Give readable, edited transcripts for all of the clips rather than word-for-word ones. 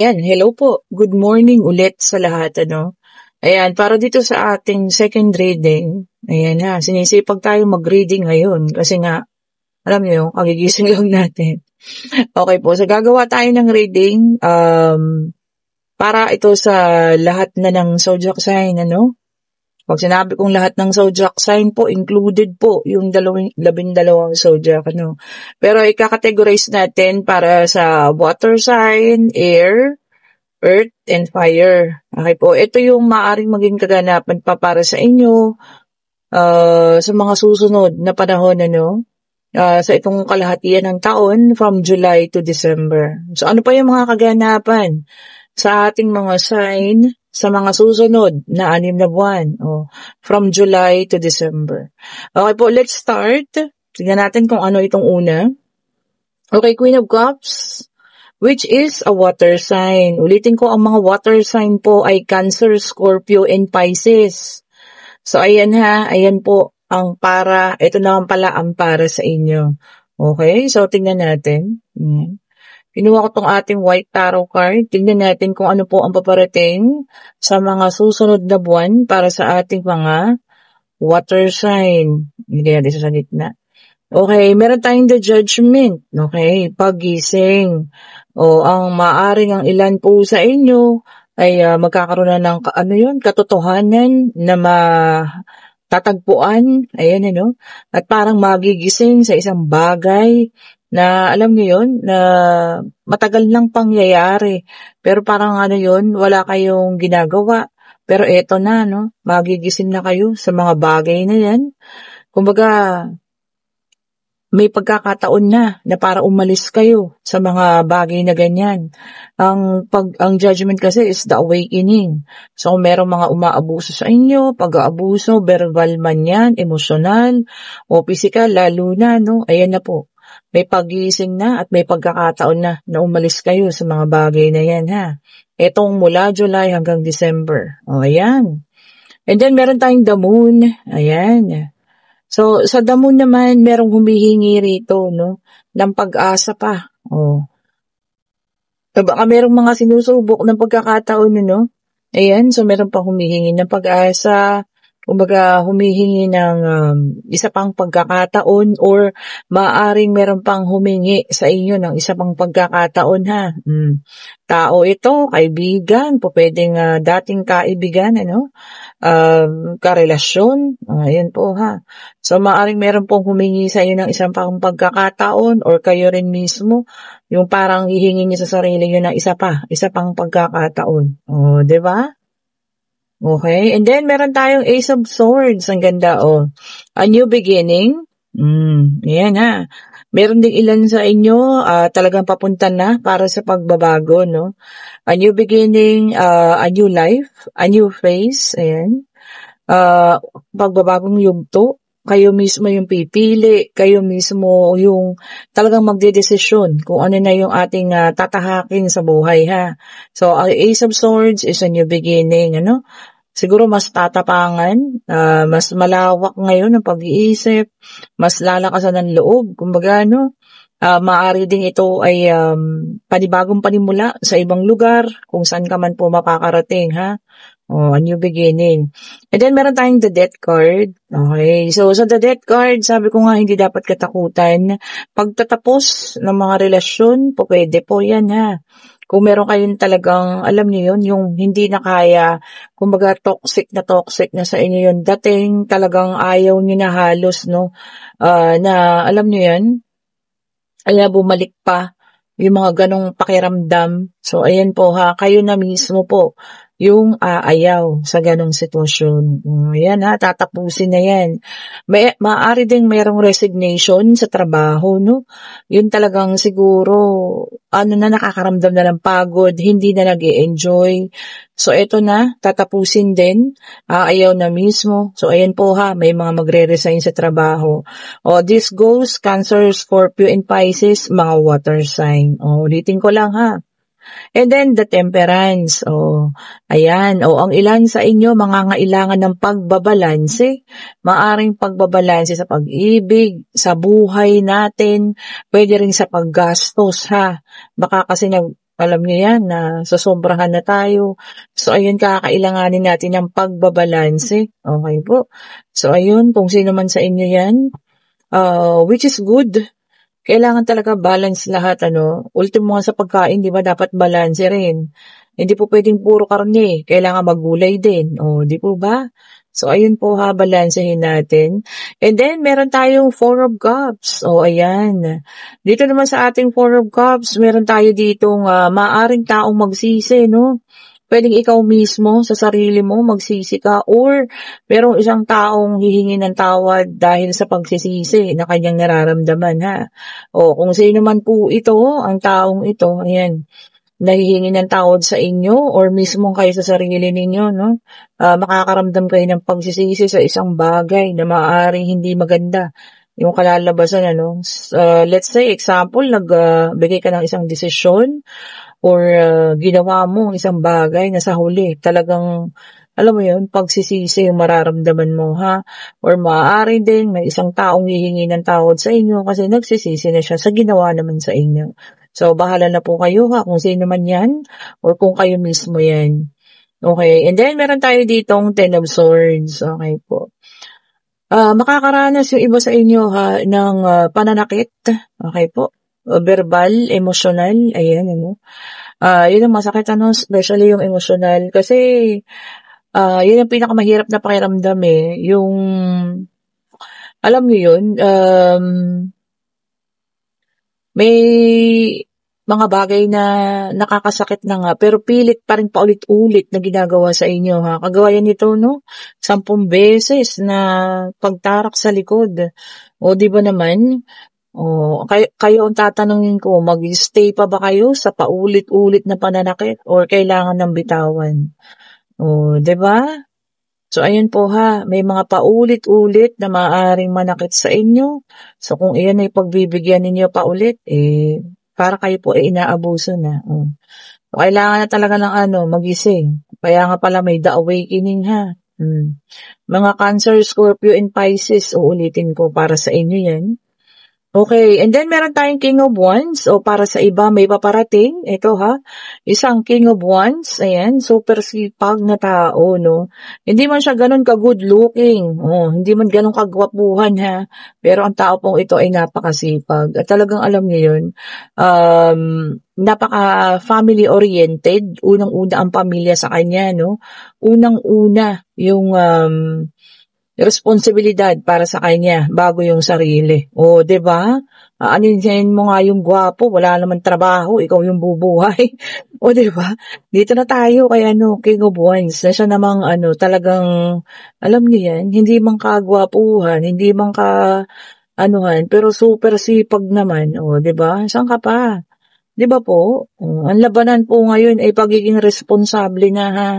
Yan, hello po. Good morning ulit sa lahat, ano. Ayan, para dito sa ating second reading, ayan na, sinisipag tayo mag-reading ngayon kasi nga, alam niyo, kagigising lang natin. Okay po, so gagawa tayo ng reading para ito sa lahat na ng zodiac sign, ano. Pag sinabi kong lahat ng zodiac sign po, included po yung 12 zodiac, ano. Pero ika-categorize natin para sa water sign, air, earth, and fire. Okay po, ito yung maaring maging kaganapan pa para sa inyo sa mga susunod na panahon, ano. Sa itong kalahatian ng taon from July to December. So ano pa yung mga kaganapan sa ating mga sign sa mga susunod na 6 na buwan from July to December. Okay po, let's start. Tignan natin kung ano itong una. Okay, Queen of Cups, which is a water sign. Ulitin ko, ang mga water sign po ay Cancer, Scorpio, and Pisces. So ayan ha, ayan po ang para, ito naman pala ang para sa inyo. Okay, so tingnan natin. Kinuha ko tong ating white tarot card. Tingnan natin kung ano po ang paparating sa mga susunod na buwan para sa ating mga water sign. Hindi natin sa gitna. Okay, meron tayong the judgment. Okay, paggising. Ang maaring ang ilan po sa inyo ay magkakaroon na ng katotohanan na matatagpuan. Ayan, ano? At parang magigising sa isang bagay na alam niyo yun, na matagal lang pangyayari. Pero parang wala kayong ginagawa. Pero eto na, no? Magigising na kayo sa mga bagay na yan. Kumbaga, may pagkakataon na para umalis kayo sa mga bagay na ganyan. Ang judgment kasi is the awakening. So, kung merong mga umaabuso sa inyo, pag-aabuso, verbal man yan, emosyonal, o physical, lalo na, no? Ayan na po. May pagising na at may pagkakataon na umalis kayo sa mga bagay na yan, ha? Etong mula July hanggang December. Ayan. And then, meron tayong the moon. Ayan. So, sa the moon naman, merong humihingi rito, no? Ng pag-asa pa. Baka merong mga sinusubok ng pagkakataon, no? Ayan, so meron pa humihingi ng pag-asa. Kumbaga, humihingi ng isa pang pagkakataon or maaring meron pang humingi sa inyo ng isa pang pagkakataon, ha. Tao ito, kaibigan, po pwedeng dating kaibigan, ano, karelasyon, ayan po, ha. So, maaring meron pong humingi sa inyo ng isang pang pagkakataon or kayo rin mismo, yung parang hihingi niyo sa sarili niyo ng isa pang pagkakataon. Di ba? Okay, and then meron tayong Ace of Swords. Ang ganda, A new beginning. Ayan, ha. Meron ding ilan sa inyo talagang papunta na para sa pagbabago, no? A new beginning, a new life, a new phase. Ayan. Pagbabagong yugto. Kayo mismo yung pipili. Kayo mismo yung talagang magdedesisyon kung ano na yung ating tatahakin sa buhay, ha. So, Ace of Swords is a new beginning, ano? Siguro mas tatapangan, mas malawak ngayon ang pag-iisip, mas lalakasan ng loob. Kumbaga, maaari din ito ay panibagong panimula sa ibang lugar, kung saan ka man po makakarating, ha? A new beginning. And then, meron tayong the death card. Okay, so sa the death card, sabi ko nga, hindi dapat katakutan. Pagtatapos ng mga relasyon, pwede po yan, ha? Kung meron kayong talagang, alam niyo yun, yung hindi na kaya, kumbaga toxic na sa inyo yun, dating talagang ayaw niyo na halos, no, na alam niyo yan, ay bumalik pa yung mga ganong pakiramdam. So, ayan po, ha, kayo na mismo po yung ayaw sa ganong sitwasyon. Ayan, ha, tatapusin na yan. Maaari ding mayroong resignation sa trabaho, no? Yun talagang siguro, nakakaramdam na ng pagod, hindi na nag-i-enjoy. So, eto na, tatapusin din, ayaw na mismo. So, ayan po, ha, may mga magre-resign sa trabaho. This goes Cancer, Scorpio, and Pisces, mga water sign. Ulitin ko lang, ha. And then, the temperance. Ayan. Ang ilan sa inyo, mangangailangan ng pagbabalanse. Maaring pagbabalanse sa pag-ibig, sa buhay natin, pwede rin sa paggastos, ha. Baka kasi alam niyo yan, na sasobrahan na tayo. So, ayun, kakailanganin natin ng pagbabalanse. Okay po. So, ayun, kung sino man sa inyo yan, which is good. Kailangan talaga balance lahat, Ultimo nga sa pagkain, di ba, dapat balance rin. Hindi po pwedeng puro karne. Kailangan magulay din. Di po ba? So, ayun po ha, balansehin natin. And then, meron tayong Four of Cups. Ayan. Dito naman sa ating Four of Cups, meron tayo ditong maaring taong magsisi, no? Pwedeng ikaw mismo sa sarili mo magsisi ka or merong isang taong hihingi ng tawad dahil sa pagsisisi na kanyang nararamdaman, ha. Kung sino man po ito, ang taong ito, ayan, nahihingi ng tawad sa inyo or mismo kayo sa sarili ninyo, no? Makakaramdam kayo ng pagsisisi sa isang bagay na maaaring hindi maganda yung kalalabasan, let's say, example, nagbigay ka ng isang desisyon or ginawa mo isang bagay na sa huli, talagang, alam mo yun, pagsisisi yung mararamdaman mo, ha? Or maaari din, may isang taong hihingi ng tawad sa inyo kasi nagsisisi na siya sa ginawa naman sa inyo. So, bahala na po kayo, ha, kung sino man yan or kung kayo mismo yan. Okay, and then meron tayo ditong Ten of Swords. Okay po. Makakaranas yung iba sa inyo, ha, ng pananakit. Okay po. Verbal, emotional, ayan, yun ang masakit, especially yung emotional. Kasi, yun ang pinakamahirap na pakiramdam, yung, alam niyo yun, may mga bagay na nakakasakit na nga, pero pilit pa rin paulit-ulit na ginagawa sa inyo, ha. Kagawa yan ito, 10 beses na pagtarak sa likod. Di ba naman? Kayo ang tatanungin ko, mag-stay pa ba kayo sa paulit-ulit na pananakit or kailangan ng bitawan? Di ba? So, ayun po ha, may mga paulit-ulit na maaaring manakit sa inyo. So, kung iyan ay pagbibigyan ninyo paulit, para kayo po ay inaabuso na. So, kailangan na talaga ng magising. Kaya nga pala may The Awakening, ha. Mga Cancer, Scorpio, and Pisces, uulitin ko para sa inyo yan. Okay, and then meron tayong King of Wands, para sa iba may paparating, ito ha, isang King of Wands, ayan, super sipag na tao, no? Hindi man siya ganun ka-good looking, hindi man ganun kagwapuhan, ha, pero ang tao pong ito ay napakasipag, at talagang alam niyo yun, napaka-family oriented, unang-una ang pamilya sa kanya, no? Unang-una yung, responsibilidad para sa kanya bago yung sarili. 'Di ba? Aninhin mo nga yung gwapo, wala naman trabaho, ikaw yung bubuhay. 'Di ba? Dito na tayo kay King of Wands. Na siya namang talagang alam niyo yan, hindi man kagwapuhan, hindi man ka pero super sipag naman. 'Di ba? Saan ka pa? 'Di ba po? Ang labanan po ngayon ay pagiging responsable na, ha.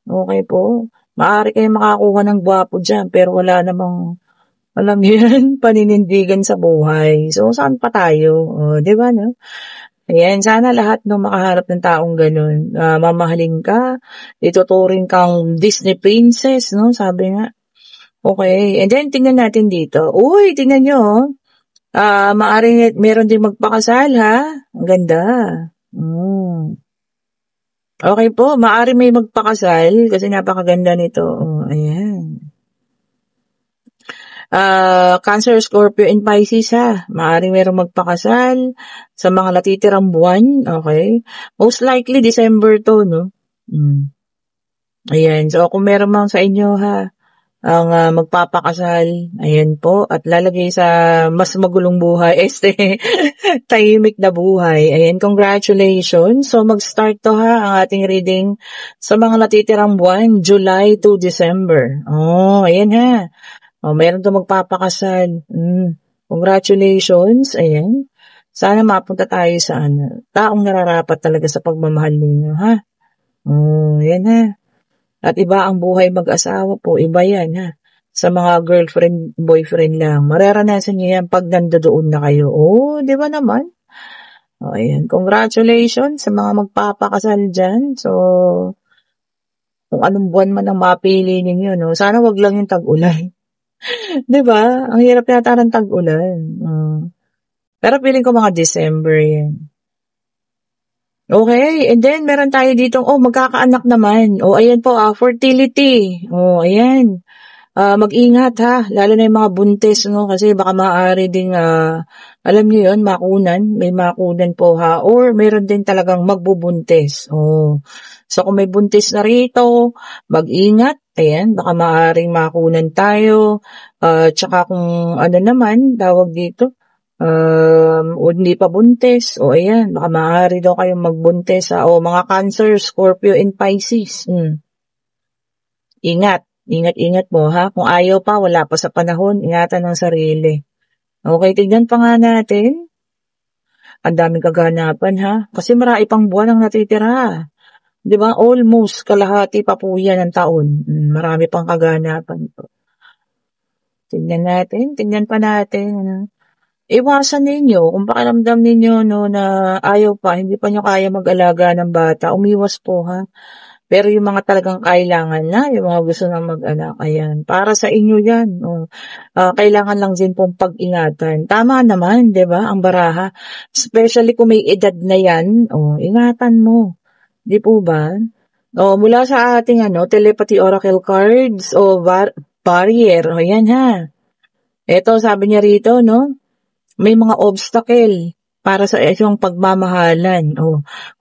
Okay po. Maaari kayo makakuha ng gwapo dyan, pero wala namang, alam niyo yan, paninindigan sa buhay. So, saan pa tayo? Di ba, no? Ayan, sana lahat makaharap ng taong ganun. Mamahalin ka, ituturing kang Disney princess, no? Sabi nga. Okay, and then tingnan natin dito. Uy, tingnan nyo, maaari meron din magpakasal, ha? Ang ganda. Okay po, maaari may magpakasal kasi napakaganda nito. Ayan. Cancer, Scorpio, and Pisces, ha. Maaari merong magpakasal sa mga natitirang buwan. Okay. Most likely, December to, no? Ayan. So, kung meron mang sa inyo, ha, ang magpapakasal, ayan po, at lalagay sa mas magulong buhay, tahimik na buhay. Ayan, congratulations. So, mag-start to ha, ang ating reading sa mga natitirang buwan, July to December. Ayan ha. Meron to magpapakasal. Congratulations. Ayan. Sana mapunta tayo sa taong nararapat talaga sa pagmamahal ninyo, ha? Ayan ha. At iba ang buhay mag-asawa po, iba yan ha. Sa mga girlfriend, boyfriend lang. Mararanasan niyo yan pag nandoon na kayo. Di ba naman? O, ayan. Congratulations sa mga magpapakasal dyan. So, kung anong buwan man ang mapili ninyo, no? Sana wag lang yung tag-ulan. 'Di ba? Ang hirap yata ng tag-ulan. Pero feeling ko mga December yan. Okay, and then meron tayo dito, magkakaanak naman. Ayan po, fertility. Ayan. Mag-ingat ha, lalo na yung mga buntis, no? Kasi baka maaari ding, alam niyo yun, makunan. May makunan po ha. Or meron din talagang magbubuntis. So kung may buntis na rito, mag-ingat. Ayan, baka maaaring makunan tayo. Tsaka kung ano naman, tawag dito, o hindi pa buntis, ayan, baka maaari daw kayong magbuntis, mga Cancer, Scorpio, and Pisces. Ingat mo ha, kung ayaw pa, wala pa sa panahon, ingatan ng sarili. Okay, tignan pa nga natin. Ang daming kaganapan ha, kasi marami pang buwan ang natitira. 'Di ba? Almost kalahati pa po yan ng taon. Marami pang kaganapan po. Tignan pa natin. Iwasan ninyo, kung pakiramdam ninyo no, na ayaw pa, hindi pa nyo kaya mag-alaga ng bata, umiwas po ha. Pero yung mga talagang kailangan na, yung mga gusto na mag-anak, ayan, para sa inyo yan. Kailangan lang din pong pag-ingatan. Tama naman, di ba, ang baraha. Especially kung may edad na yan, ingatan mo. Di po ba? Mula sa ating telepathy oracle cards, barrier, ayan ha. Ito, sabi niya rito, no? May mga obstacle para sa iyong pagmamahalan.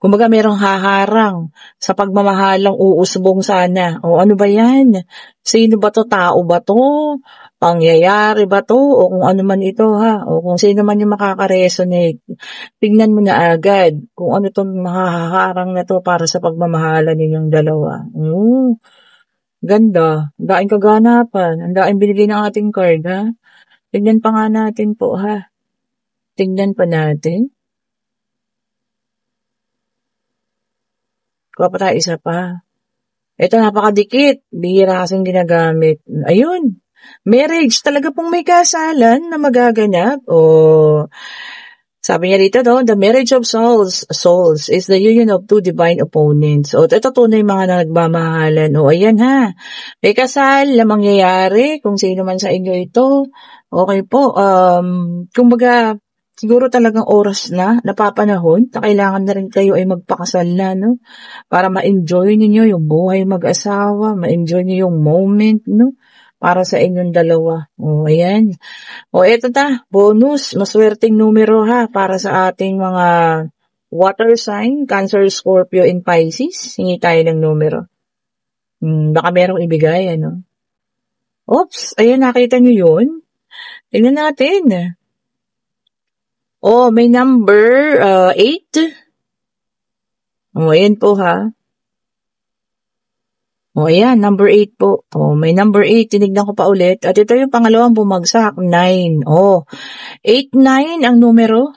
Kumbaga merong haharang sa pagmamahalang uusbong sana. Ano ba yan? Sino ba to? Tao ba to? Pangyayari ba to? O kung ano man ito ha? O kung sino man yung makaka-resonate. Tingnan mo na agad kung ano itong mahaharang na to para sa pagmamahalan ninyong dalawa. Ganda. Ang daing kaganapan. Ang daing binigay ng ating card ha? Tingnan pa nga natin po ha. Tingnan pa natin. Kuha pa tayo isa pa. Ito napakadikit. Bihira kasing ginagamit. Ayun. Marriage. Talaga pong may kasalan na magaganap. Sabi niya rito, the marriage of souls is the union of two divine opponents. Ito tunay mga nagmamahalan. Ayan ha. May kasal na mangyayari kung sino man sa inyo ito. Okay po. Kumbaga, siguro talagang oras na, napapanahon, na kailangan na rin kayo ay magpakasal na, no? Para ma-enjoy niyo yung buhay mag-asawa, ma-enjoy niyo yung moment, no? Para sa inyong dalawa. Ayan. Eto bonus, maswerteng numero ha, para sa ating mga water sign, Cancer, Scorpio, and Pisces. Hingi tayo ng numero. Baka merong ibigay, Oops, ayan, nakita niyo yun? Tingnan natin. May number 8. Ayan po ha. Ayan, number 8 po. May number 8. Tinignan ko pa ulit. At ito yung pangalawang bumagsak, 9. 8, 9 ang numero.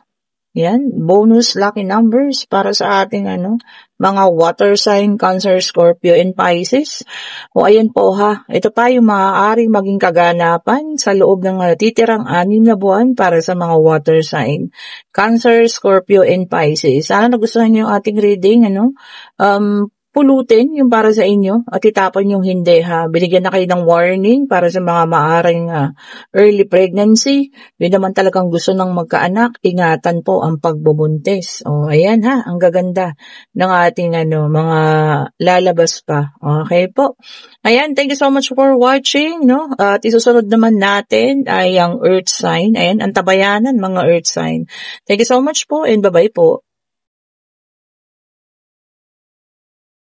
Yan, bonus lucky numbers para sa ating mga water sign, Cancer, Scorpio, and Pisces. Ayan po ha. Ito pa yung maaaring maging kaganapan sa loob ng titirang 6 na buwan para sa mga water sign, Cancer, Scorpio, and Pisces. Sana nagustuhan niyo yung ating reading, pulutin yung para sa inyo at itapon yung hindi ha. Binigyan na kayo ng warning para sa mga maaring early pregnancy. Yun naman talagang gusto ng magkaanak, ingatan po ang pagbubuntis. Ayan ha, ang gaganda ng ating mga lalabas pa. Okay po. Ayan, thank you so much for watching, no? At isusunod naman natin ay ang earth sign. Ayan, ang tabayanan mga earth sign. Thank you so much po and bye-bye po.